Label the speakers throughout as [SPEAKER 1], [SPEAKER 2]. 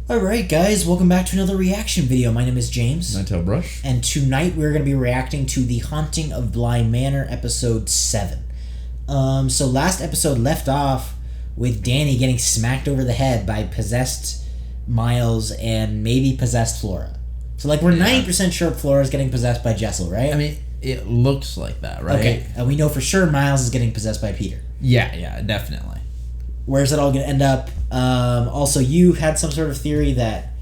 [SPEAKER 1] Alright guys, welcome back to another reaction video. My name is James.
[SPEAKER 2] Ninetailedbrush.
[SPEAKER 1] And tonight we're going to be reacting to the Haunting of Bly Manor episode 7. So last episode left off with Danny getting smacked over the head by possessed Miles and maybe possessed Flora. So like we're 90% sure Flora's getting possessed by Jessel, right?
[SPEAKER 2] I mean, it looks like that, right?
[SPEAKER 1] Okay, and we know for sure Miles is getting possessed by Peter.
[SPEAKER 2] Yeah, definitely.
[SPEAKER 1] Where's it all going to end up? Also, you had some sort of theory that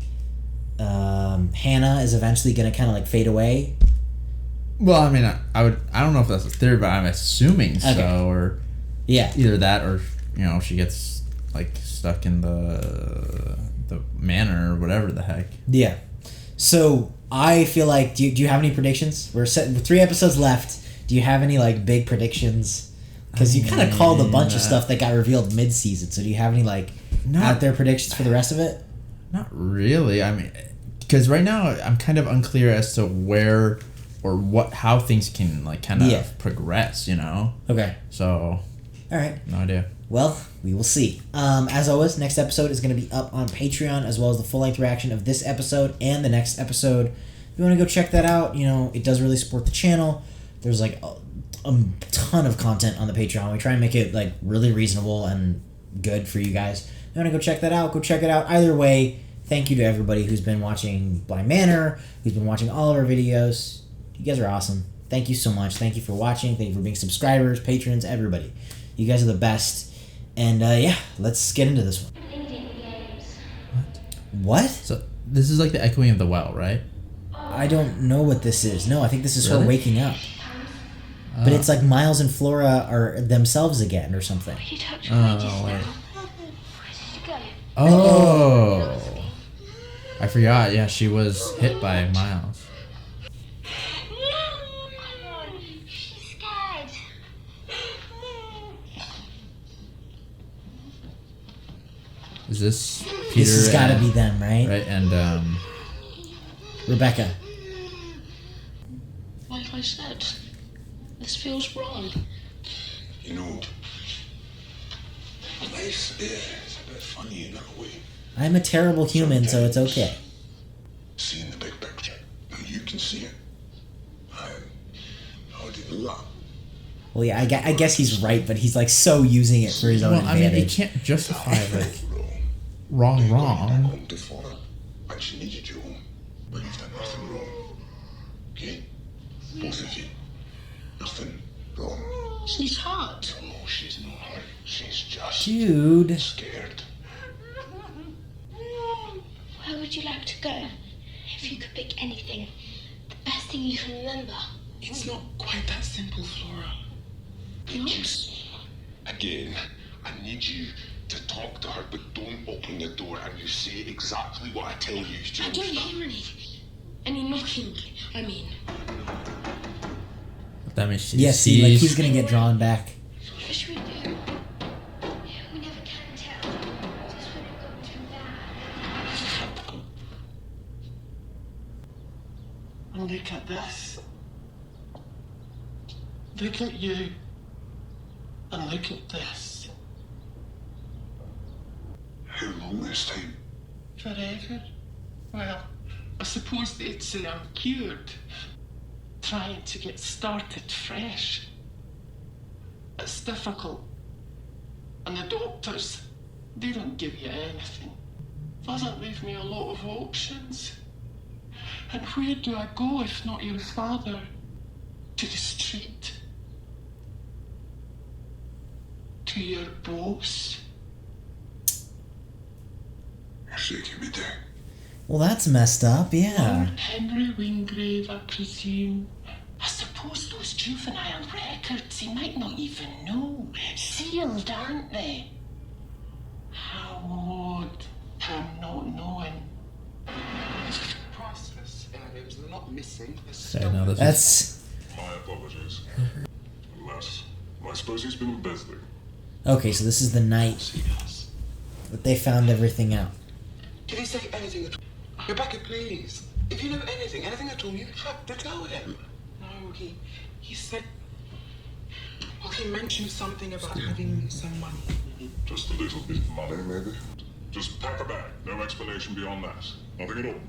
[SPEAKER 1] Hannah is eventually going to kind of like fade away.
[SPEAKER 2] Well, I mean, I don't know if that's a theory, but I'm assuming so, or either that, or she gets like stuck in the manor or whatever the heck.
[SPEAKER 1] Yeah. So I feel like, do you have any predictions? We're set with 3 episodes left. Do you have any like big predictions? Because you kind of called a bunch of stuff that got revealed mid-season. So do you have any like out there predictions for the rest of it?
[SPEAKER 2] Not really. I mean, because right now I'm kind of unclear as to where or how things can like kind of progress.
[SPEAKER 1] Okay.
[SPEAKER 2] So.
[SPEAKER 1] All right.
[SPEAKER 2] No idea.
[SPEAKER 1] Well, we will see. As always, next episode is going to be up on Patreon, as well as the full-length reaction of this episode and the next episode. If you want to go check that out, it does really support the channel. There's like a ton of content on the Patreon. We try and make it like really reasonable and good for you guys. If you want to go check that out, go check it out. Either way, thank you to everybody who's been watching Bly Manor, who's been watching all of our videos. You guys are awesome. Thank you so much. Thank you for watching. Thank you for being subscribers, patrons, everybody. You guys are the best. And yeah, let's get into this one. What?
[SPEAKER 2] So this is like the echoing of the well, right?
[SPEAKER 1] I don't know what this is. No, I think this is her waking up. But it's like Miles and Flora are themselves again or something.
[SPEAKER 2] Oh, wait. Oh. I forgot. Yeah, she was hit by Miles.
[SPEAKER 3] She's scared.
[SPEAKER 2] Is this Peter?
[SPEAKER 1] This has got to be them, right?
[SPEAKER 2] Right, and
[SPEAKER 1] Rebecca.
[SPEAKER 4] Like I said, this feels wrong.
[SPEAKER 3] Life is a bit funny in that way.
[SPEAKER 1] I'm a terrible human, so it's okay.
[SPEAKER 3] Seeing the big picture, and you can see it. How do you do that?
[SPEAKER 1] Well, yeah, I guess he's right, but he's like so using it for his own advantage.
[SPEAKER 2] I mean, you can't justify like wrong.
[SPEAKER 3] Home to Flora, and she needed you home, but you've done nothing wrong. Okay, both of you, nothing wrong.
[SPEAKER 4] She's hurt.
[SPEAKER 3] No, she's not hurt. She's just scared.
[SPEAKER 5] Where would you like to go? If you could pick anything, the best thing you can remember.
[SPEAKER 6] It's not quite that simple, Flora.
[SPEAKER 3] Again, I need you to talk to her, but don't open the door and you say exactly what I tell you.
[SPEAKER 4] I don't hear any knocking. I mean.
[SPEAKER 2] That means she
[SPEAKER 1] see, like he's gonna get drawn back.
[SPEAKER 5] What should we do? We never can tell. Just when it got too bad.
[SPEAKER 6] And look at this. Look at you. And look at this.
[SPEAKER 3] How long this time?
[SPEAKER 6] Forever. Well, I suppose they'd say I'm cured. Trying to get started fresh. It's difficult. And the doctors, they don't give you anything. Doesn't leave me a lot of options. And where do I go if not your father? To the street? To your boss?
[SPEAKER 3] You're shaking me down.
[SPEAKER 1] Well, that's messed up, yeah.
[SPEAKER 6] Lord Henry Wingrave, I presume. I suppose those juvenile records he might not even know. Sealed, aren't they? How odd, him not knowing.
[SPEAKER 7] Priceless. It was not missing.
[SPEAKER 1] That's...
[SPEAKER 3] My apologies. Unless, I suppose he's been embezzling.
[SPEAKER 1] Okay, so this is the night that they found everything out.
[SPEAKER 7] Did he say anything at all? Rebecca, please. If you know anything at all, you have to tell him. No, he said... Well, he mentioned something about having some money.
[SPEAKER 3] Just a little bit of money, maybe? Just pack a bag. No explanation beyond that. Nothing at all.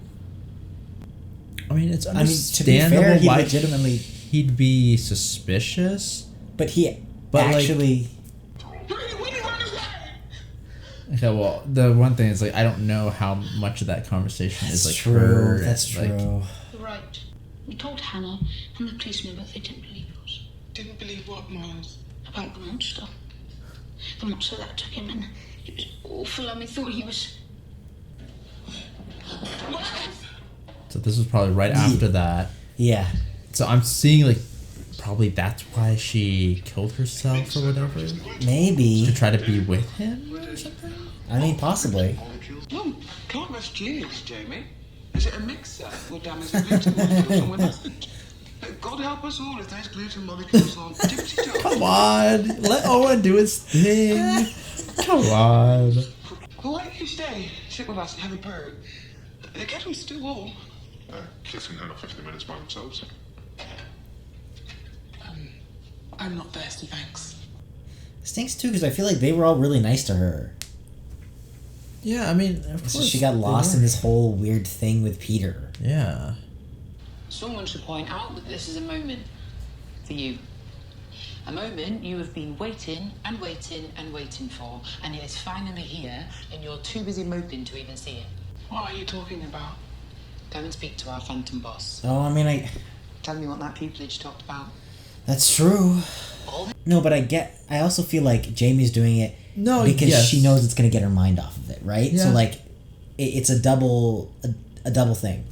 [SPEAKER 2] I mean, it's
[SPEAKER 1] I mean,
[SPEAKER 2] understandable
[SPEAKER 1] to be fair, he
[SPEAKER 2] why
[SPEAKER 1] legitimately...
[SPEAKER 2] he'd be suspicious.
[SPEAKER 1] But he
[SPEAKER 2] But, like-
[SPEAKER 1] actually...
[SPEAKER 2] Okay, well, the one thing is, like, I don't know how much of that conversation is, like,
[SPEAKER 1] true.
[SPEAKER 2] her.
[SPEAKER 1] That's
[SPEAKER 2] like,
[SPEAKER 1] true.
[SPEAKER 4] You're right. We told Hannah and the policeman, but they didn't believe us.
[SPEAKER 6] Didn't believe what, Miles?
[SPEAKER 4] About the monster. The monster that took him, and it was awful, and we thought he was...
[SPEAKER 2] So this was probably right after that.
[SPEAKER 1] Yeah.
[SPEAKER 2] So I'm seeing, like, probably that's why she killed herself or whatever.
[SPEAKER 1] Maybe.
[SPEAKER 2] To try to be with him or something?
[SPEAKER 1] I mean, possibly.
[SPEAKER 7] No, can't rush genius, Jamie. Is it a mixer? Or damn, is it gluten molecules or what isn't? God help us all if there's gluten molecules on.
[SPEAKER 2] Come on, let Owen do his thing. Come on.
[SPEAKER 7] Well, why don't you stay? Sit with us and have a bird. The kettle's still warm.
[SPEAKER 3] Kids can handle 50 minutes by themselves.
[SPEAKER 6] I'm not thirsty, thanks.
[SPEAKER 1] Stinks too, because I feel like they were all really nice to her.
[SPEAKER 2] Yeah, I mean, of
[SPEAKER 1] So
[SPEAKER 2] course
[SPEAKER 1] she got
[SPEAKER 2] they
[SPEAKER 1] lost
[SPEAKER 2] were.
[SPEAKER 1] in this whole weird thing with Peter.
[SPEAKER 2] Yeah.
[SPEAKER 8] Someone should point out that this is a moment for you. A moment you have been waiting and waiting and waiting for, and it is finally here, and you're too busy moping to even see it.
[SPEAKER 6] What are you talking about?
[SPEAKER 8] Go and speak to our phantom boss.
[SPEAKER 1] Oh, I mean,
[SPEAKER 8] Tell me what that pupillage talked about.
[SPEAKER 1] that's true. No, but I also feel like Jamie's doing it because she knows it's gonna get her mind off of it, right?
[SPEAKER 2] Yeah.
[SPEAKER 1] So like, it's a double thing.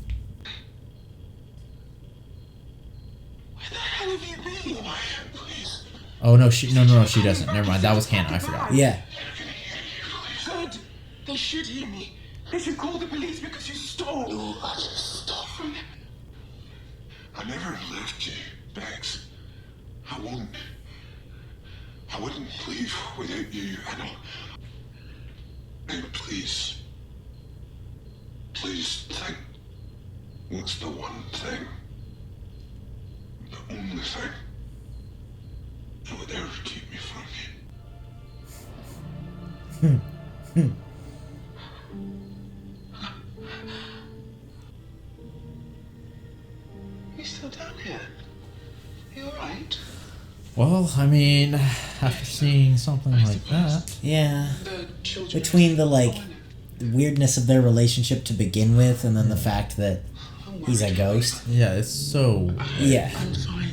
[SPEAKER 6] Where the hell have you been?
[SPEAKER 3] Please.
[SPEAKER 2] Oh no, she doesn't. Never mind. That was Hannah. I forgot.
[SPEAKER 1] Yeah.
[SPEAKER 6] Good. They should hear me. They should call the police because you stole.
[SPEAKER 3] No, stop. I never left you, Bex. I won't. I wouldn't leave without you. I know. Now, please. Please think. What's the one thing? The only thing that would ever keep me from you.
[SPEAKER 7] You still down here? You alright?
[SPEAKER 2] Well, I mean, after seeing something like that.
[SPEAKER 1] Yeah.
[SPEAKER 6] The children.
[SPEAKER 1] Between the like weirdness of their relationship to begin with, and then the fact that he's a ghost.
[SPEAKER 2] Yeah, it's so.
[SPEAKER 1] Yeah.
[SPEAKER 6] I'm fine.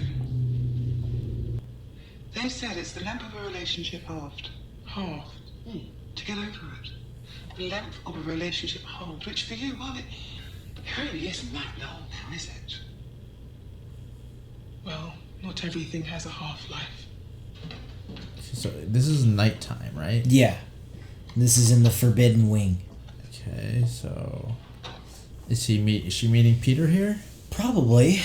[SPEAKER 7] They said it's the length of a relationship halved.
[SPEAKER 6] Half.
[SPEAKER 7] To get over it. The length of a relationship halved, which for you, well, it really isn't that long now, is it?
[SPEAKER 6] Well, not everything has a half-life.
[SPEAKER 2] So this is nighttime, right?
[SPEAKER 1] Yeah. This is in the Forbidden Wing.
[SPEAKER 2] Okay, so is she meeting Peter here?
[SPEAKER 1] Probably.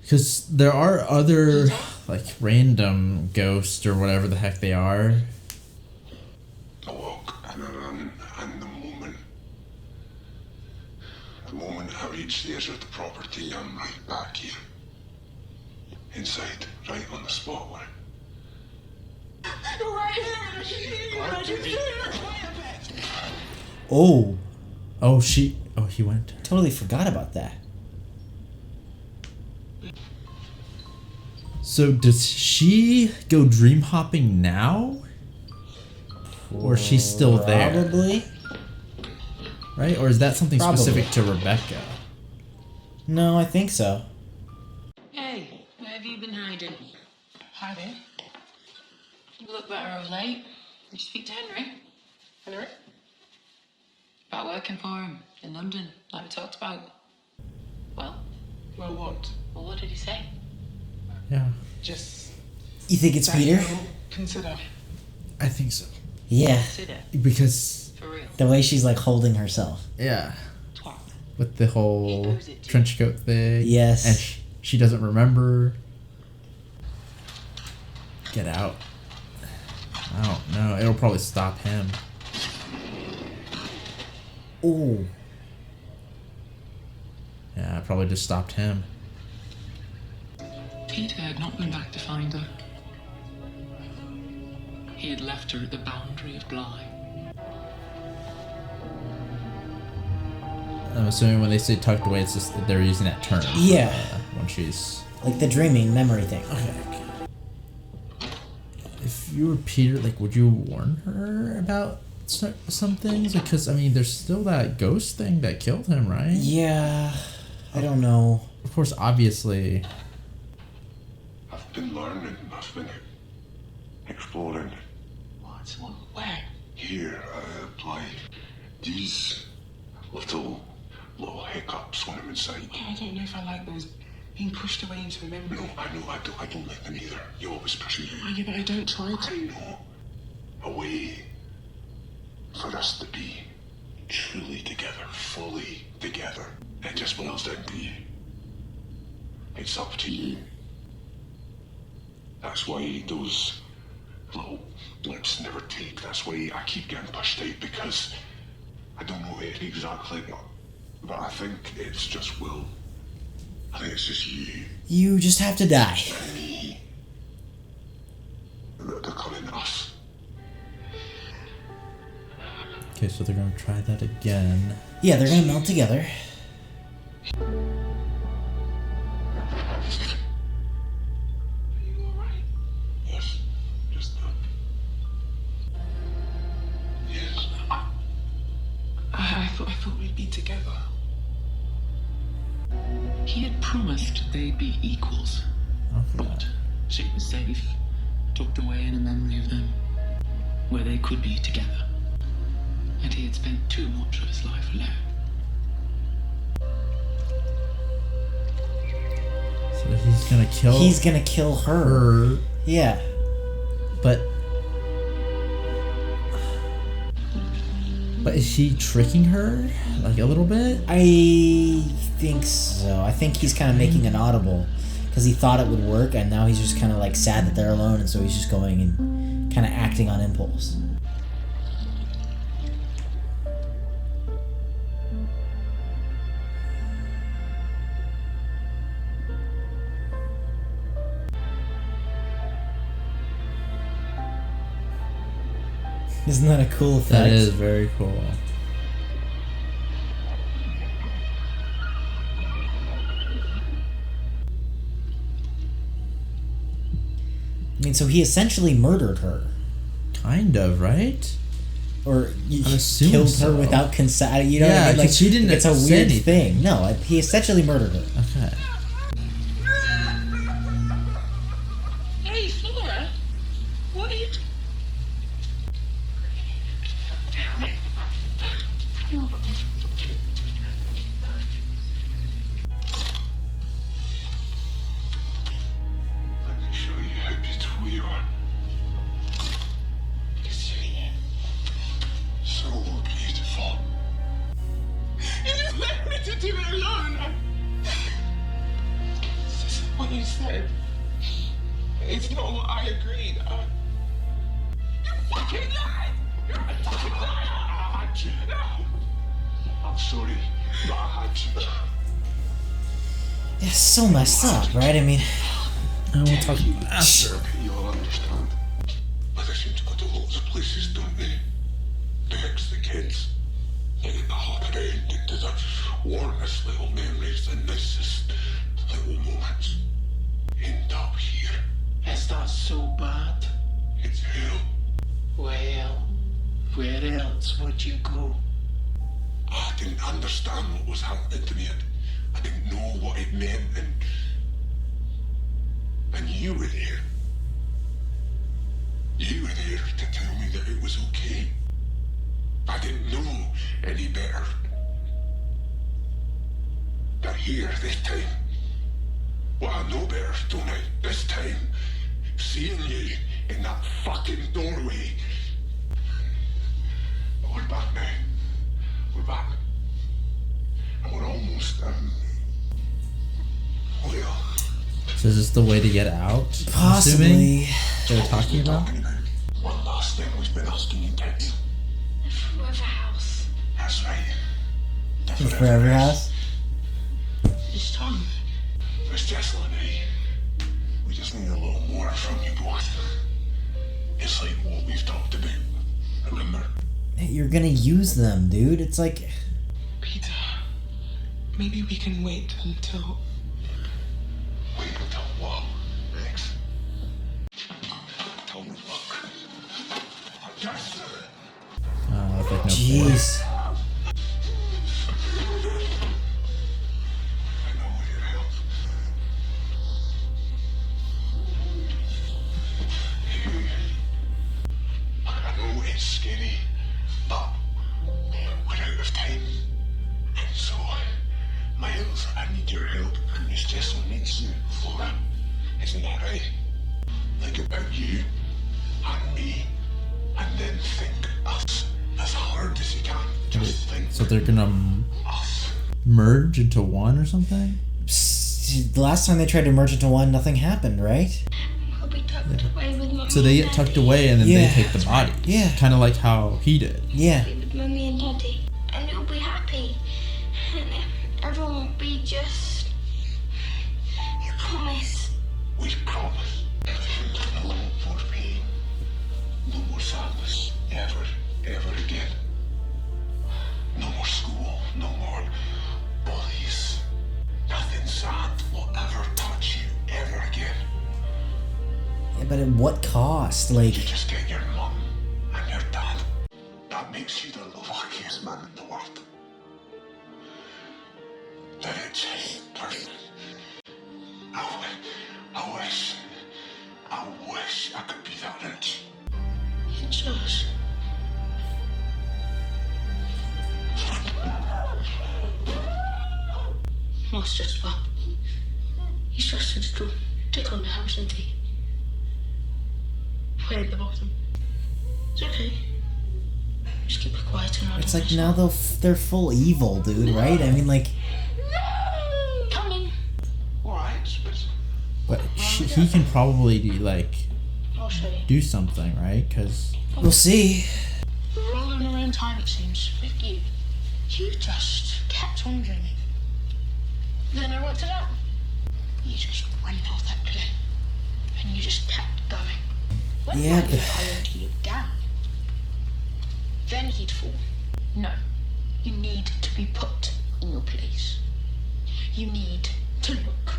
[SPEAKER 2] Because there are other like random ghosts or whatever the heck they are.
[SPEAKER 3] I woke and I ran, and the moment I reached the edge of the property, I'm right back here. Inside, right on the spot where
[SPEAKER 6] You're right here, and I can hear you, and I can see you.
[SPEAKER 1] Oh,
[SPEAKER 2] He went.
[SPEAKER 1] totally forgot about that.
[SPEAKER 2] So does she go dream hopping now? Or is she still there?
[SPEAKER 1] Probably.
[SPEAKER 2] Right? Or is that something
[SPEAKER 1] Probably.
[SPEAKER 2] specific to Rebecca?
[SPEAKER 1] No, I think so.
[SPEAKER 8] Hey, where have you been hiding?
[SPEAKER 6] Hiding?
[SPEAKER 8] You look better of late. Did you speak to Henry?
[SPEAKER 6] Henry?
[SPEAKER 8] About working for him in London, like we talked about. Well,
[SPEAKER 6] Well, what?
[SPEAKER 8] what did he say?
[SPEAKER 2] Yeah.
[SPEAKER 6] Just
[SPEAKER 1] You think it's
[SPEAKER 6] that
[SPEAKER 1] Peter?
[SPEAKER 6] you'll consider.
[SPEAKER 2] I think so.
[SPEAKER 1] Yeah.
[SPEAKER 8] Consider,
[SPEAKER 2] Because
[SPEAKER 8] for real.
[SPEAKER 1] The way she's like holding herself.
[SPEAKER 2] yeah.
[SPEAKER 8] Twat.
[SPEAKER 2] With the whole
[SPEAKER 8] He knows it too.
[SPEAKER 2] trench coat thing.
[SPEAKER 1] Yes.
[SPEAKER 2] And she doesn't remember. Get out. I don't know. It'll probably stop him.
[SPEAKER 1] Oh.
[SPEAKER 2] Yeah, it probably just stopped him.
[SPEAKER 6] Peter had not been back to find her.
[SPEAKER 8] He had left her at the boundary of Bly.
[SPEAKER 2] I'm assuming when they say tucked away, it's just that they're using that term.
[SPEAKER 1] Yeah.
[SPEAKER 2] When she's...
[SPEAKER 1] Like the dreaming memory thing. Okay.
[SPEAKER 2] If you were Peter, like, would you warn her about some things? Because, I mean, there's still that ghost thing that killed him, right?
[SPEAKER 1] Yeah. I don't know.
[SPEAKER 2] Of course, obviously.
[SPEAKER 3] I've been learning, I've been exploring.
[SPEAKER 8] What? Where?
[SPEAKER 3] Here, Bly. These little hiccups when I'm inside.
[SPEAKER 6] I don't know if I like those being pushed away into the memory.
[SPEAKER 3] No, I don't like them either. You always push me.
[SPEAKER 6] Oh, yeah, but I don't try
[SPEAKER 3] I
[SPEAKER 6] to.
[SPEAKER 3] know. A way for us to be truly together, fully together. It just boils down to you. It's up to you. That's why those little blips never take. That's why I keep getting pushed out, because I don't know it exactly, but I think it's just will. I think it's just you.
[SPEAKER 1] You just have to die.
[SPEAKER 3] And me. They're calling us.
[SPEAKER 2] Okay, so they're gonna try that again.
[SPEAKER 1] Yeah, they're gonna melt together.
[SPEAKER 6] Are you alright?
[SPEAKER 3] Yes. Just yes.
[SPEAKER 6] I thought we'd be together.
[SPEAKER 8] He had promised they'd be equals.
[SPEAKER 2] Okay.
[SPEAKER 8] But she was safe, tucked away in a memory of them, where they could be together. And he had spent too much of his life alone.
[SPEAKER 2] So he's gonna kill...
[SPEAKER 1] He's gonna kill her. Yeah.
[SPEAKER 2] But is he tricking her? Like, a little bit?
[SPEAKER 1] I think so. I think he's kind of making an audible, because he thought it would work, and now he's just kind of like sad that they're alone, and so he's just going and kind of acting on impulse. Isn't that a cool effect?
[SPEAKER 2] That is very cool.
[SPEAKER 1] I mean, so he essentially murdered her.
[SPEAKER 2] Kind of, right?
[SPEAKER 1] Or
[SPEAKER 2] assuming
[SPEAKER 1] killed
[SPEAKER 2] so.
[SPEAKER 1] her without consent. You know
[SPEAKER 2] Yeah,
[SPEAKER 1] what I mean? Like,
[SPEAKER 2] 'cause she didn't
[SPEAKER 1] it's a
[SPEAKER 2] say
[SPEAKER 1] weird
[SPEAKER 2] anything.
[SPEAKER 1] thing. No, he essentially murdered her.
[SPEAKER 2] Okay.
[SPEAKER 8] Hey, Flora! What are you doing?
[SPEAKER 3] Let me show you how beautiful you are. So beautiful.
[SPEAKER 6] You just left me to do it alone. This isn't what you said. It's not what I agreed. You fucking lied! You're a fucking liar!
[SPEAKER 3] I had to.
[SPEAKER 6] No!
[SPEAKER 3] I'm sorry, but I had to.
[SPEAKER 1] It's so messed up, right? I mean,
[SPEAKER 2] I will talk after.
[SPEAKER 3] You'll understand. But they seem to go to lots of places, don't they? Begs the kids. They get to hop around into the warmest little memories, the nicest little moments. End up here.
[SPEAKER 6] Is that so bad?
[SPEAKER 3] It's hell.
[SPEAKER 6] Well, where else would you go?
[SPEAKER 3] I didn't understand what was happening to me. I didn't know what it meant, and you were there. You were there to tell me that it was okay. I didn't know any better. But here, this time, well, I know better, don't I? This time, seeing you in that fucking doorway. But we're back now. We're back. And we're almost, well...
[SPEAKER 2] So is this the way to get out?
[SPEAKER 1] possibly.
[SPEAKER 2] They were talking about?
[SPEAKER 3] One last thing we've been asking you, kids.
[SPEAKER 4] Forever house.
[SPEAKER 3] That's right.
[SPEAKER 1] The Forever House?
[SPEAKER 4] This time.
[SPEAKER 3] Miss Jessalyn, we just need a little more from you both. It's like what we've talked about. Remember?
[SPEAKER 1] You're gonna use them, dude. It's like...
[SPEAKER 6] Peter, maybe we can wait until...
[SPEAKER 3] Wait until what, Rex? Tell me, look. Just...
[SPEAKER 2] Like no
[SPEAKER 1] Jeez.
[SPEAKER 3] I know it's scary, but we're out of time. And so, Miles, I need your help, and Miss Jessel needs you, Flora. Isn't that right? Think about you and me, and then think us as hard as you can. Just think.
[SPEAKER 2] So they're gonna
[SPEAKER 3] us.
[SPEAKER 2] merge into one or something?
[SPEAKER 1] The last time they tried to merge into one, nothing happened, right?
[SPEAKER 5] I'll be tucked away with Mummy
[SPEAKER 2] So they
[SPEAKER 5] and
[SPEAKER 2] get tucked
[SPEAKER 5] Daddy.
[SPEAKER 2] away and then
[SPEAKER 1] Yeah.
[SPEAKER 2] they take the body.
[SPEAKER 1] Yeah.
[SPEAKER 2] Kind of like how he did.
[SPEAKER 1] Yeah.
[SPEAKER 5] Be with Mummy and Daddy, and you'll be happy, and everyone will be just. You promise?
[SPEAKER 3] We promise. No more pain. No more sadness. Ever again. No more school. No more bullies. Nothing sad will ever touch you ever again.
[SPEAKER 1] Yeah, but at what cost? Like...
[SPEAKER 3] You just get your mum and your dad. That makes you the luckiest man in the world. The rich person. I wish I could be that rich.
[SPEAKER 4] It's us. What's just what? He's just a little dick on the house, isn't he? Way at the bottom. It's okay. Just keep it quiet and
[SPEAKER 1] It's like now they're full evil, dude, right? I mean, like...
[SPEAKER 4] Coming.
[SPEAKER 3] Alright,
[SPEAKER 2] But he can probably like
[SPEAKER 4] I'll show you.
[SPEAKER 2] do something, right? Because
[SPEAKER 1] We'll see.
[SPEAKER 4] Rolling around time, it seems, with you. You just kept on dreaming. Then I worked it out. You just went off that cliff. And you just kept going. When
[SPEAKER 1] Yeah,
[SPEAKER 4] I
[SPEAKER 1] but-
[SPEAKER 4] hired you down, then he'd fall. No. You need to be put in your place. You need to look.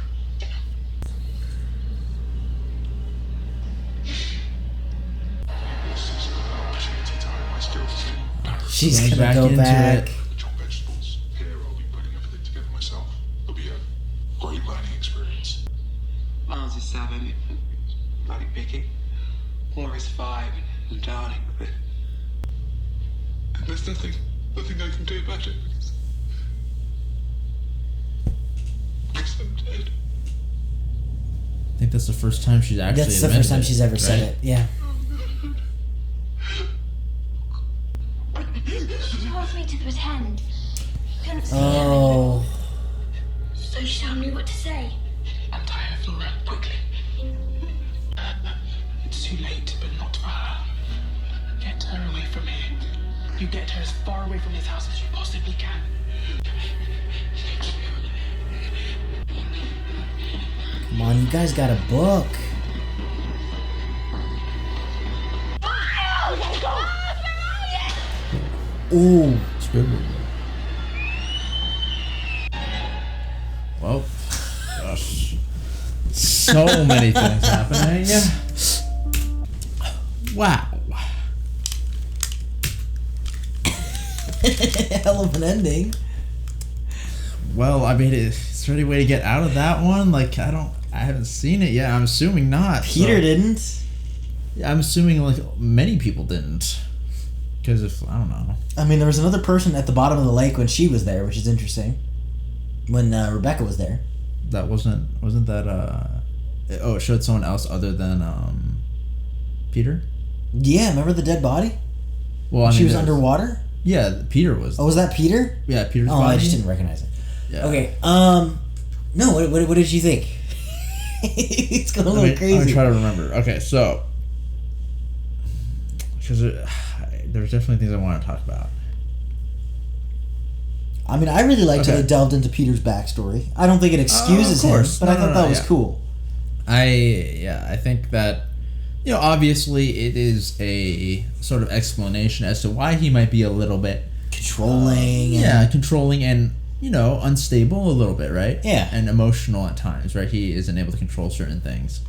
[SPEAKER 3] this is an opportunity to hone my skills.
[SPEAKER 1] She's
[SPEAKER 2] Going
[SPEAKER 1] gonna
[SPEAKER 2] back
[SPEAKER 1] go
[SPEAKER 2] into
[SPEAKER 1] back.
[SPEAKER 2] it.
[SPEAKER 3] Chop vegetables. Here I'll be putting everything together myself. It'll be a great learning experience.
[SPEAKER 7] Miles is 7, bloody picky. Laura's 5, and darling, but
[SPEAKER 3] And there's nothing I can do about it because I'm dead.
[SPEAKER 2] I think that's the first time she's actually
[SPEAKER 1] That's the
[SPEAKER 2] admitted
[SPEAKER 1] first time
[SPEAKER 2] it,
[SPEAKER 1] she's ever said
[SPEAKER 2] right?
[SPEAKER 1] it. Yeah.
[SPEAKER 5] She told me to pretend. You couldn't see
[SPEAKER 1] Oh.
[SPEAKER 5] So she told me what to say.
[SPEAKER 6] Untie her, Flora, quickly. It's too late, but not for her. Get her away from here. You get her as far away from this house as you possibly can.
[SPEAKER 1] Come on, you guys got a book. Ooh.
[SPEAKER 2] It's good. Well, gosh. So many things happening. Wow.
[SPEAKER 1] Hell of an ending.
[SPEAKER 2] Well, I mean, is there any way to get out of that one? Like, I haven't seen it yet. I'm assuming not.
[SPEAKER 1] Peter
[SPEAKER 2] so.
[SPEAKER 1] didn't.
[SPEAKER 2] Yeah, I'm assuming like many people didn't. Because if, I don't know.
[SPEAKER 1] I mean, there was another person at the bottom of the lake when she was there, which is interesting. When Rebecca was there.
[SPEAKER 2] That wasn't that, oh, it showed someone else other than, Peter?
[SPEAKER 1] Yeah, remember the dead body?
[SPEAKER 2] Well, I mean,
[SPEAKER 1] She was
[SPEAKER 2] there's-
[SPEAKER 1] underwater?
[SPEAKER 2] Yeah, Peter was.
[SPEAKER 1] Oh, was that Peter?
[SPEAKER 2] Yeah, Peter's
[SPEAKER 1] Oh,
[SPEAKER 2] body.
[SPEAKER 1] I just didn't recognize it.
[SPEAKER 2] Yeah.
[SPEAKER 1] Okay, no, what did you think? It's going a little
[SPEAKER 2] Let me
[SPEAKER 1] crazy.
[SPEAKER 2] try to remember. Okay, so because there's definitely things I want to talk about.
[SPEAKER 1] I mean, I really liked how
[SPEAKER 2] Okay.
[SPEAKER 1] they delved into Peter's backstory. I don't think it excuses
[SPEAKER 2] of course.
[SPEAKER 1] him, but I
[SPEAKER 2] No,
[SPEAKER 1] thought
[SPEAKER 2] no,
[SPEAKER 1] that was
[SPEAKER 2] yeah.
[SPEAKER 1] cool.
[SPEAKER 2] I think that obviously it is a sort of explanation as to why he might be a little bit
[SPEAKER 1] controlling.
[SPEAKER 2] Controlling and, unstable a little bit, right?
[SPEAKER 1] Yeah.
[SPEAKER 2] And emotional at times, right? He isn't able to control certain things.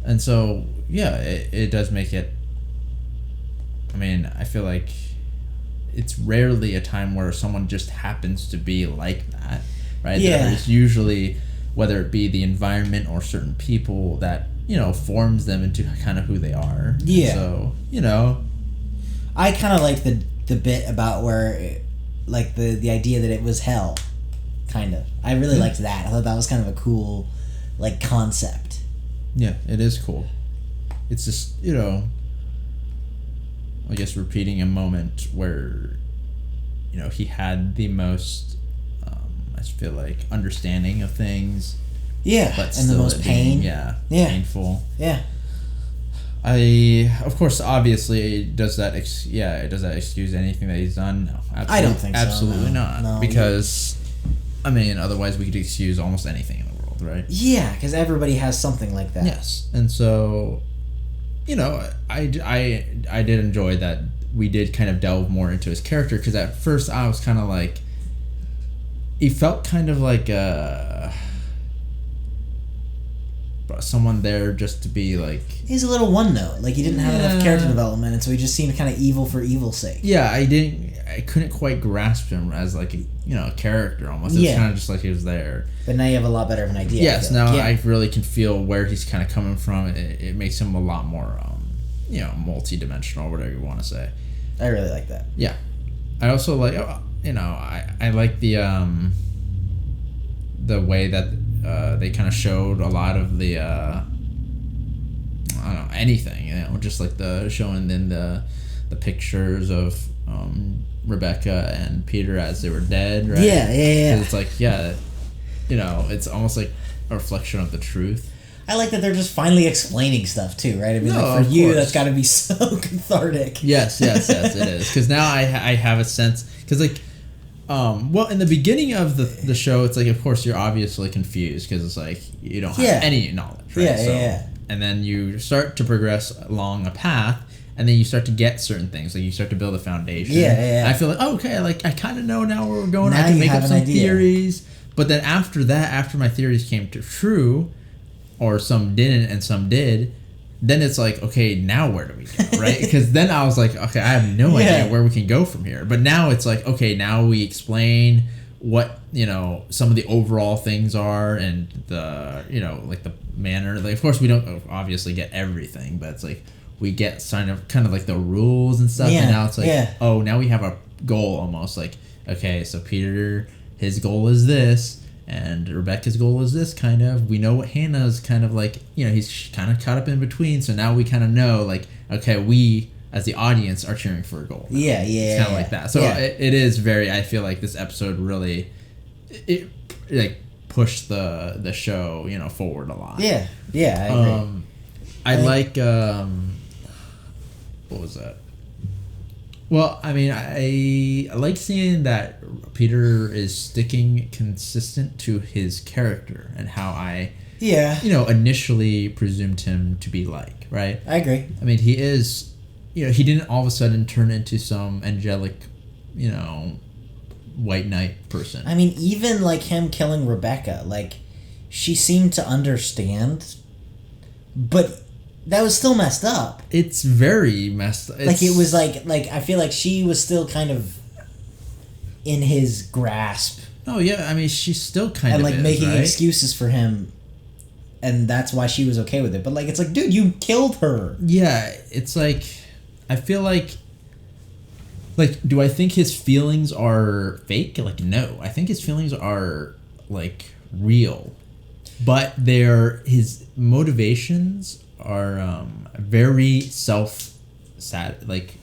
[SPEAKER 2] And so, it does make it... I mean, I feel like it's rarely a time where someone just happens to be like that, right?
[SPEAKER 1] Yeah.
[SPEAKER 2] There's usually, whether it be the environment or certain people that, forms them into kind of who they are.
[SPEAKER 1] Yeah.
[SPEAKER 2] So,
[SPEAKER 1] I kind of like the bit about where, like, the idea that it was hell, kind of. I really liked that. I thought that was kind of a cool, like, concept.
[SPEAKER 2] Yeah, it is cool. It's just, I guess repeating a moment where, he had the most, I feel like, understanding of things.
[SPEAKER 1] Yeah,
[SPEAKER 2] but
[SPEAKER 1] and the most pain.
[SPEAKER 2] Painful.
[SPEAKER 1] Yeah.
[SPEAKER 2] Of course, obviously, does that excuse anything that he's done? No,
[SPEAKER 1] I don't think so.
[SPEAKER 2] Absolutely not.
[SPEAKER 1] No.
[SPEAKER 2] Because, otherwise we could excuse almost anything in the world, right?
[SPEAKER 1] Yeah, because everybody has something like that.
[SPEAKER 2] Yes, and so, I did enjoy that we did kind of delve more into his character, because at first I was kind of like, he felt kind of like someone there just to be like...
[SPEAKER 1] He's a little one note. Like, he didn't have enough character development, and so he just seemed kind of evil for evil's sake.
[SPEAKER 2] Yeah, I couldn't quite grasp him as like a character almost. It was kind of just like he was there.
[SPEAKER 1] But now you have a lot better of an idea.
[SPEAKER 2] Yes, now I really can feel where he's kind of coming from. It makes him a lot more, multi-dimensional, whatever you want to say.
[SPEAKER 1] I really like that.
[SPEAKER 2] Yeah. I also like, I like the way that they kind of showed a lot of the I don't know, anything, just like the showing in the pictures of Rebecca and Peter as they were dead, right?
[SPEAKER 1] Yeah.
[SPEAKER 2] It's like, it's almost like a reflection of the truth.
[SPEAKER 1] I like that they're just finally explaining stuff too, right? I mean, for you, that's got to be so cathartic.
[SPEAKER 2] Yes, it is. Because now I have a sense, because like, in the beginning of the show, it's like, of course, you're obviously confused because it's like you don't have any knowledge, right?
[SPEAKER 1] Yeah.
[SPEAKER 2] And then you start to progress along a path, and then you start to get certain things, like you start to build a foundation.
[SPEAKER 1] Yeah.
[SPEAKER 2] I feel like, okay, like I kind of know now where we're going.
[SPEAKER 1] Now
[SPEAKER 2] I can make up some
[SPEAKER 1] idea.
[SPEAKER 2] theories, but then after that, after my theories came to true, or some didn't and some did, then it's like, okay, now where do we go, right? Because then I was like, okay, I have no idea where we can go from here. But now it's like, okay, now we explain what, some of the overall things are, and the, like the manner. Like, of course, we don't obviously get everything, but it's like we get kind of like the rules and stuff. And now it's like, oh, now we have a goal almost. Like, okay, so Peter, his goal is this. And Rebecca's goal is this, kind of. We know what Hannah's kind of like, he's kind of caught up in between. So now we kind of know, like, okay, we, as the audience, are cheering for a goal.
[SPEAKER 1] Yeah.
[SPEAKER 2] It's kind of like that. So it is very, I feel like this episode really, it like, pushed the show, forward a lot.
[SPEAKER 1] Yeah, I agree.
[SPEAKER 2] I like, what was that? Well, I mean, I like seeing that Peter is sticking consistent to his character and how I, initially presumed him to be like, right?
[SPEAKER 1] I agree.
[SPEAKER 2] I mean, he is, he didn't all of a sudden turn into some angelic, white knight person.
[SPEAKER 1] I mean, even like him killing Rebecca, like, she seemed to understand, but that was still messed up.
[SPEAKER 2] It's very messed up.
[SPEAKER 1] Like, it was like I feel like she was still kind of in his grasp.
[SPEAKER 2] Oh, yeah. I mean, she's still kind
[SPEAKER 1] of
[SPEAKER 2] like
[SPEAKER 1] making
[SPEAKER 2] right?
[SPEAKER 1] excuses for him, and that's why she was okay with it. But, like, it's like, dude, you killed her.
[SPEAKER 2] Yeah, it's like, I feel like, do I think his feelings are fake? Like, no. I think his feelings are, like, real. But his motivations are very
[SPEAKER 1] but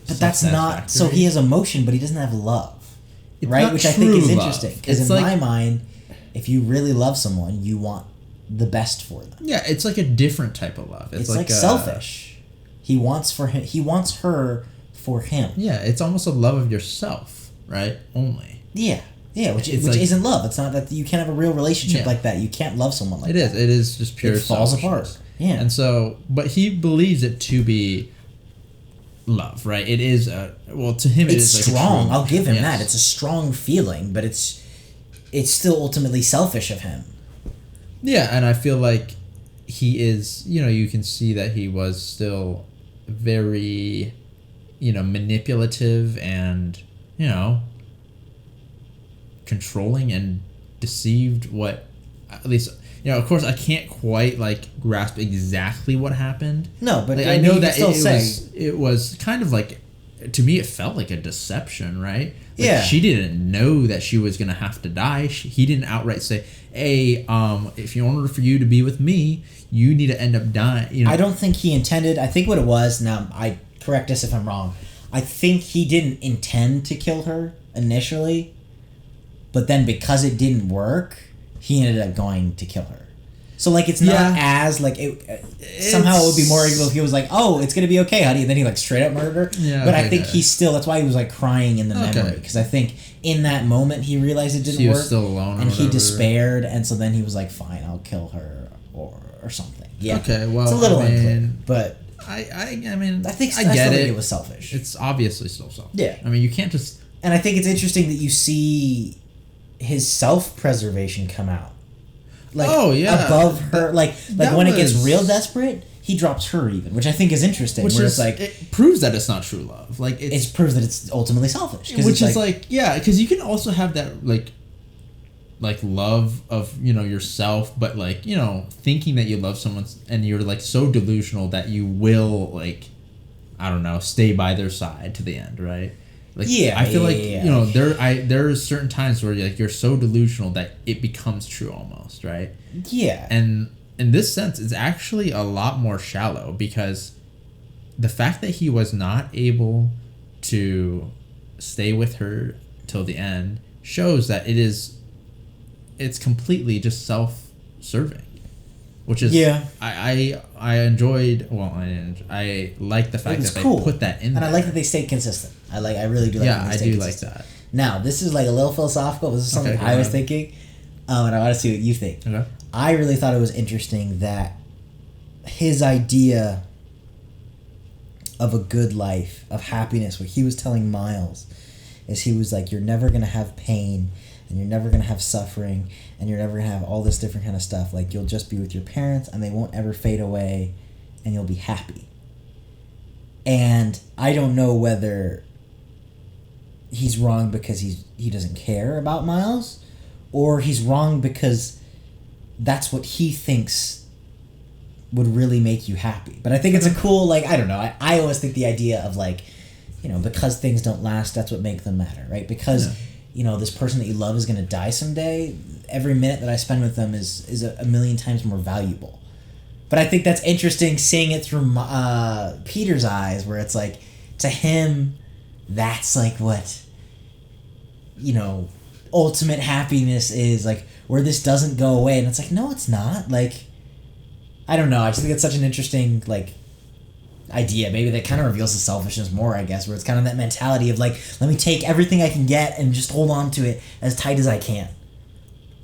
[SPEAKER 1] that's not, so he has emotion, but he doesn't have love, right? Which I think is interesting, because in my mind, if you really love someone, you want the best for them.
[SPEAKER 2] Yeah, it's like a different type of love.
[SPEAKER 1] It's like selfish. He wants her for him.
[SPEAKER 2] Yeah, it's almost a love of yourself, right? Only.
[SPEAKER 1] Yeah, which isn't love. It's not that you can't have a real relationship like that. You can't love someone like that.
[SPEAKER 2] It is just pure.
[SPEAKER 1] It falls apart. Yeah.
[SPEAKER 2] And so, but he believes it to be love, right? It is to him
[SPEAKER 1] it's
[SPEAKER 2] like
[SPEAKER 1] strong. I'll give him that. It's a strong feeling, but it's still ultimately selfish of him.
[SPEAKER 2] Yeah, and I feel like he is, you can see that he was still very, manipulative and, controlling and deceived what, at least, of course I can't quite like grasp exactly what happened.
[SPEAKER 1] No, but
[SPEAKER 2] I know that it was kind of like, to me it felt like a deception, right? Like she didn't know that she was gonna have to die. He didn't outright say, "Hey, if in order for you to be with me, you need to end up dying."
[SPEAKER 1] I don't think he intended. I think what it was. Now, I correct us if I'm wrong. I think he didn't intend to kill her initially, but then because it didn't work, he ended up going to kill her. So like it's not as like somehow it would be more evil if he was like, "Oh, it's gonna be okay, honey," and then he like straight up murdered her.
[SPEAKER 2] Yeah,
[SPEAKER 1] but I think he still, that's why he was like crying in the memory, because I think in that moment he realized it didn't work.
[SPEAKER 2] Was still alone,
[SPEAKER 1] and he despaired, and so then he was like, "Fine, I'll kill her," or something. Yeah.
[SPEAKER 2] Okay. Well,
[SPEAKER 1] it's a little unclear, but
[SPEAKER 2] I
[SPEAKER 1] get
[SPEAKER 2] it.
[SPEAKER 1] It was selfish.
[SPEAKER 2] It's obviously still selfish.
[SPEAKER 1] Yeah.
[SPEAKER 2] I mean, you can't just.
[SPEAKER 1] And I think it's interesting that you see his self-preservation come out. Like, above her, like when it gets real desperate, he drops her even, which I think is interesting. Which is like,
[SPEAKER 2] it proves that it's not true love. Like
[SPEAKER 1] it proves that it's ultimately selfish.
[SPEAKER 2] Which is because you can also have that like love of yourself, but like thinking that you love someone and you're like so delusional that you will like, I don't know, stay by their side to the end, right? Like, I feel there are certain times where you're so delusional that it becomes true almost, right?
[SPEAKER 1] Yeah.
[SPEAKER 2] And in this sense, it's actually a lot more shallow, because the fact that he was not able to stay with her till the end shows that it's completely just self-serving. Which is I enjoyed. Well, I like the fact that they put that in,
[SPEAKER 1] and I like that they stayed consistent. I really do like.
[SPEAKER 2] Yeah, I do like that.
[SPEAKER 1] Now, this is like a little philosophical. This is something I was thinking, and I want to see what you think.
[SPEAKER 2] Okay.
[SPEAKER 1] I really thought it was interesting that his idea of a good life, of happiness, what he was telling Miles, is he was like, "You're never gonna have pain, and you're never gonna have suffering, and you're never gonna have all this different kind of stuff. Like, you'll just be with your parents, and they won't ever fade away, and you'll be happy." And I don't know whether he's wrong because he doesn't care about Miles, or he's wrong because that's what he thinks would really make you happy. But I think it's a cool, like, I don't know. I always think the idea of like, because things don't last, that's what makes them matter, right? Because this person that you love is going to die someday. Every minute that I spend with them is a million times more valuable. But I think that's interesting, seeing it through Peter's eyes, where it's like, to him, that's like what, ultimate happiness is, like, where this doesn't go away. And it's like, no, it's not. Like, I don't know. I just think it's such an interesting, like, idea. Maybe that kind of reveals the selfishness more, I guess, where it's kind of that mentality of like, let me take everything I can get and just hold on to it as tight as I can.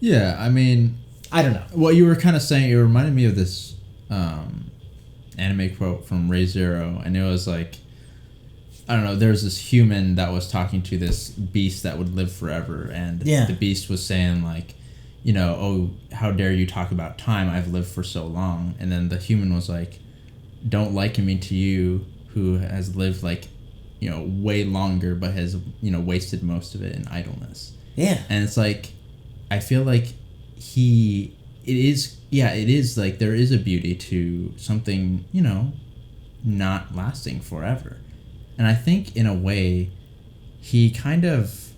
[SPEAKER 2] Yeah, I mean,
[SPEAKER 1] I don't know.
[SPEAKER 2] What you were kind of saying, it reminded me of this anime quote from Re:Zero, and it was like, I don't know, there's this human that was talking to this beast that would live forever, and the beast was saying like, "Oh, how dare you talk about time? I've lived for so long." And then the human was like, "Don't liken me to you, who has lived like, way longer, but has, wasted most of it in idleness."
[SPEAKER 1] Yeah.
[SPEAKER 2] And it's like, I feel like it is like, there is a beauty to something, not lasting forever. And I think in a way, he kind of,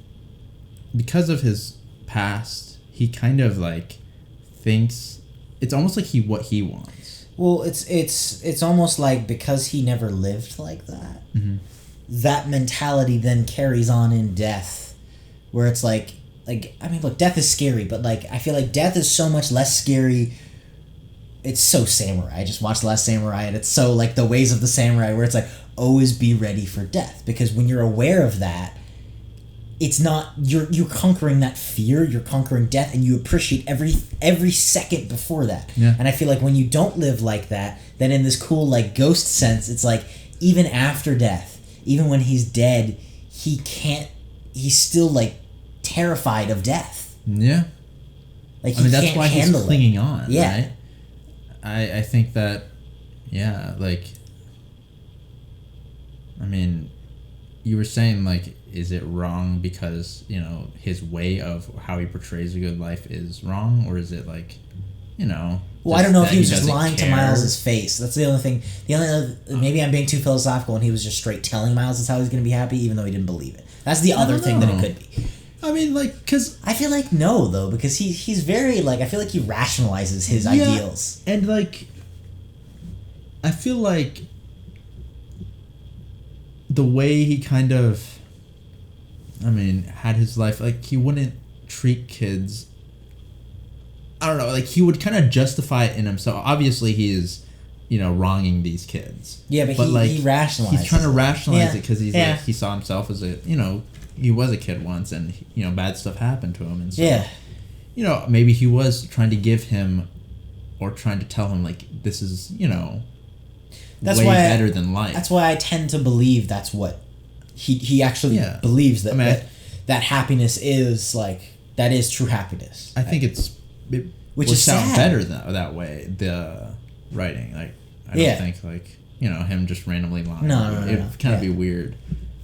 [SPEAKER 2] because of his past, he kind of like thinks it's almost like what he wants.
[SPEAKER 1] Well, it's almost like, because he never lived like that, that mentality then carries on in death, where it's like, I mean, look, death is scary, but like, I feel like death is so much less scary. It's so samurai. I just watched The Last Samurai, and it's so like the ways of the samurai, where it's like, always be ready for death, because when you're aware of that, it's not, you're conquering that fear, you're conquering death, and you appreciate every second before that.
[SPEAKER 2] Yeah.
[SPEAKER 1] And I feel like when you don't live like that, then in this cool like ghost sense, it's like even after death, even when he's dead, he's still like terrified of death.
[SPEAKER 2] Yeah.
[SPEAKER 1] Like he
[SPEAKER 2] that's
[SPEAKER 1] can't
[SPEAKER 2] why
[SPEAKER 1] handle
[SPEAKER 2] he's clinging on.
[SPEAKER 1] Yeah.
[SPEAKER 2] Right? I think that, yeah, like, I mean, you were saying, like, is it wrong because, you know, his way of how he portrays a good life is wrong? Or is it, like, you know...
[SPEAKER 1] Well, I don't know if he was just lying to Miles' face. That's the only thing. Maybe I'm being too philosophical and he was just straight telling Miles that's how he's going to be happy even though he didn't believe it. That's the other thing that it could be.
[SPEAKER 2] I mean, like, because...
[SPEAKER 1] I feel like no, though, because he's very, like, I feel like he rationalizes his ideals.
[SPEAKER 2] And, like, I feel like the way he kind of, I mean, had his life, like, he wouldn't treat kids, I don't know, like, he would kind of justify it in himself. Obviously, he is, you know, wronging these kids.
[SPEAKER 1] Yeah, but he rationalizes
[SPEAKER 2] He's trying to rationalize
[SPEAKER 1] it
[SPEAKER 2] because like, he saw himself as a, you know, he was a kid once and, you know, bad stuff happened to him. And so, you know, maybe he was trying to give him or trying to tell him, like, this is, you know,
[SPEAKER 1] that's
[SPEAKER 2] way better than life.
[SPEAKER 1] That's why I tend to believe that's what he actually believes that, that happiness is, like, that is true happiness.
[SPEAKER 2] I think it
[SPEAKER 1] which
[SPEAKER 2] would
[SPEAKER 1] is
[SPEAKER 2] sound
[SPEAKER 1] sad.
[SPEAKER 2] better that way, the writing. Like, I don't think, like, you know, him just randomly lying.
[SPEAKER 1] No.
[SPEAKER 2] It'd kind of be weird.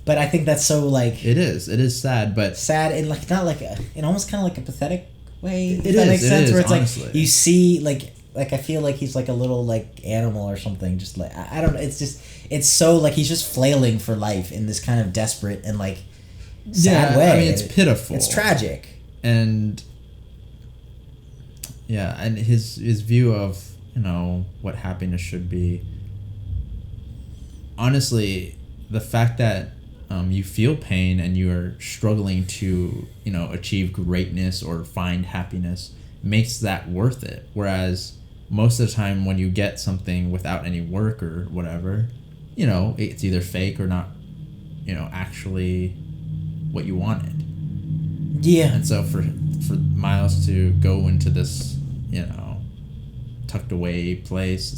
[SPEAKER 1] But I think that's so, like...
[SPEAKER 2] It is sad, but...
[SPEAKER 1] Sad in, like, not like a... In almost kind of like a pathetic way.
[SPEAKER 2] It
[SPEAKER 1] that makes sense? Where it's
[SPEAKER 2] honestly.
[SPEAKER 1] Like, you see, like, I feel like he's like a little, like, animal or something. Just, like, I don't know. It's just... It's so, like, he's just flailing for life in this kind of desperate and, like, sad way.
[SPEAKER 2] I mean, it's pitiful.
[SPEAKER 1] It's tragic.
[SPEAKER 2] And... Yeah, and his view of, you know, what happiness should be... Honestly, the fact that you feel pain and you are struggling to, you know, achieve greatness or find happiness makes that worth it. Whereas most of the time when you get something without any work or whatever, you know, it's either fake or not, you know, actually what you wanted.
[SPEAKER 1] Yeah.
[SPEAKER 2] And so for Miles to go into this, you know, tucked away place,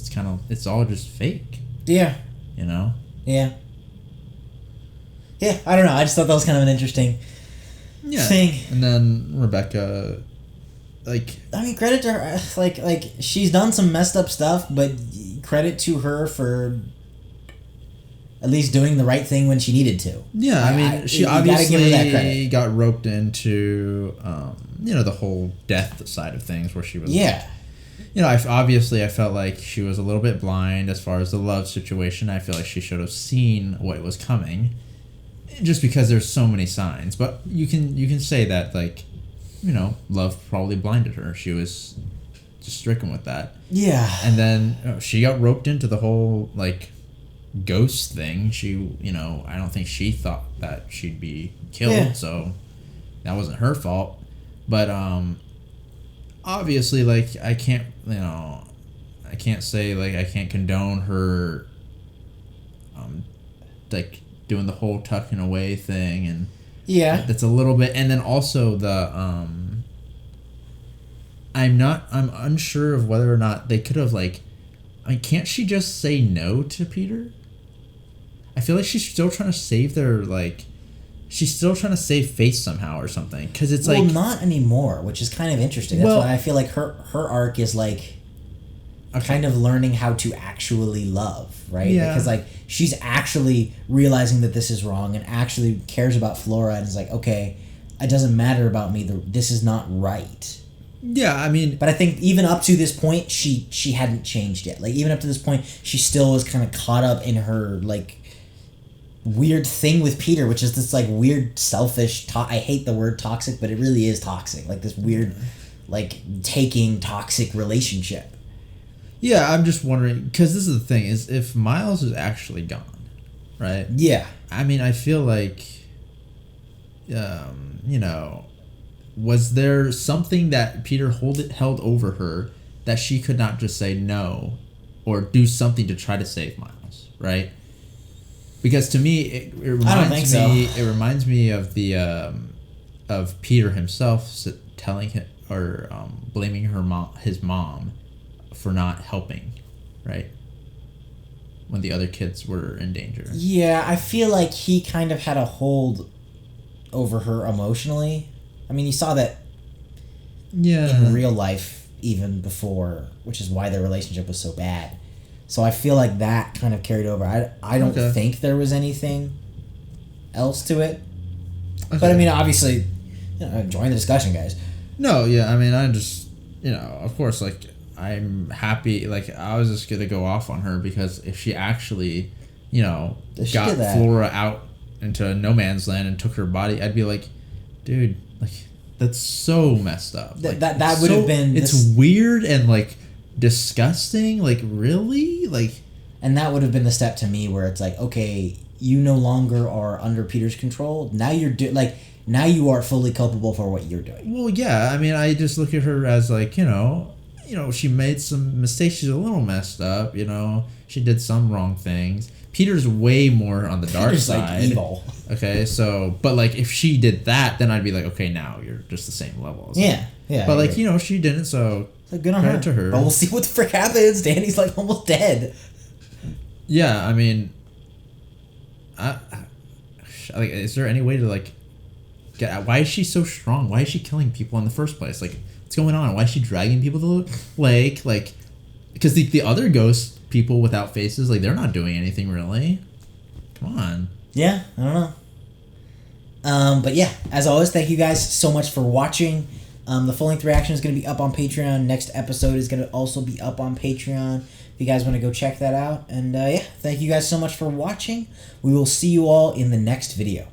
[SPEAKER 2] it's all just fake.
[SPEAKER 1] Yeah.
[SPEAKER 2] You know?
[SPEAKER 1] Yeah. Yeah, I don't know. I just thought that was kind of an interesting thing.
[SPEAKER 2] And then Rebecca, like...
[SPEAKER 1] I mean, credit to her. Like she's done some messed up stuff, but credit to her for at least doing the right thing when she needed to.
[SPEAKER 2] Yeah, I mean, she obviously got roped into, you know, the whole death side of things where she was...
[SPEAKER 1] Yeah.
[SPEAKER 2] You know, I felt like she was a little bit blind as far as the love situation. I feel like she should have seen what was coming, just because there's so many signs. But you can say that, like, you know, love probably blinded her. She was just stricken with that.
[SPEAKER 1] Yeah.
[SPEAKER 2] And then she got roped into the whole, like, ghost thing. She, you know, I don't think she thought that she'd be killed, so that wasn't her fault. But obviously, like, I can't say, like, I can't condone her like doing the whole tucking away thing, and that's a little bit. And then also the I'm unsure of whether or not they could have, like, I mean, can't she just say no to Peter? I feel like she's still trying to save she's still trying to save face somehow or something, because it's like...
[SPEAKER 1] Well, not anymore, which is kind of interesting. That's why I feel like her arc is, like, kind of learning how to actually love, right?
[SPEAKER 2] Yeah.
[SPEAKER 1] Because, like, she's actually realizing that this is wrong and actually cares about Flora and is like, okay, it doesn't matter about me. This is not right.
[SPEAKER 2] Yeah, I mean...
[SPEAKER 1] But I think even up to this point, she hadn't changed yet. Like, even up to this point, she still was kind of caught up in her, like... weird thing with Peter, which is this, like, weird selfish I hate the word toxic, but it really is toxic, like this weird, like, taking toxic relationship.
[SPEAKER 2] Yeah, I'm just wondering, because this is the thing, is if Miles is actually gone, right?
[SPEAKER 1] Yeah.
[SPEAKER 2] I mean, I feel like, you know, was there something that Peter held over her that she could not just say no or do something to try to save Miles, right? Because to me, it reminds me of the of Peter himself telling him or blaming his mom for not helping, right? When the other kids were in danger.
[SPEAKER 1] Yeah, I feel like he kind of had a hold over her emotionally. I mean, you saw that in real life even before, which is why their relationship was so bad. So I feel like that kind of carried over. I don't think there was anything else to it. Okay. But I mean, obviously, join the discussion, guys.
[SPEAKER 2] No, yeah, I mean, I just, of course, like, I'm happy. Like, I was just gonna go off on her because if she actually, got Flora out into no man's land and took her body, I'd be like, dude, like, that's so messed up. Like,
[SPEAKER 1] that would have been.
[SPEAKER 2] It's weird and like disgusting. Like, really, like.
[SPEAKER 1] And that would have been the step to me where it's like, okay, you no longer are under Peter's control. Now now you are fully culpable for what you're doing.
[SPEAKER 2] Well, yeah. I mean, I just look at her as like, she made some mistakes. She's a little messed up. She did some wrong things. Peter's way more on the dark side.
[SPEAKER 1] Like evil.
[SPEAKER 2] Okay, so but like if she did that, then I'd be like, okay, now you're just the same level.
[SPEAKER 1] Yeah.
[SPEAKER 2] But like she didn't, so
[SPEAKER 1] good on her.
[SPEAKER 2] To her.
[SPEAKER 1] But we'll see what the frick happens. Danny's like almost dead.
[SPEAKER 2] Yeah, I mean, like, is there any way to like get out? Why is she so strong? Why is she killing people in the first place? Like, what's going on? Why is she dragging people to the lake? Like, because the other ghost people without faces, like, they're not doing anything really. Come on.
[SPEAKER 1] Yeah, I don't know. But yeah, as always, thank you guys so much for watching. The full-length reaction is going to be up on Patreon. Next episode is going to also be up on Patreon. If you guys want to go check that out. And yeah, thank you guys so much for watching. We will see you all in the next video.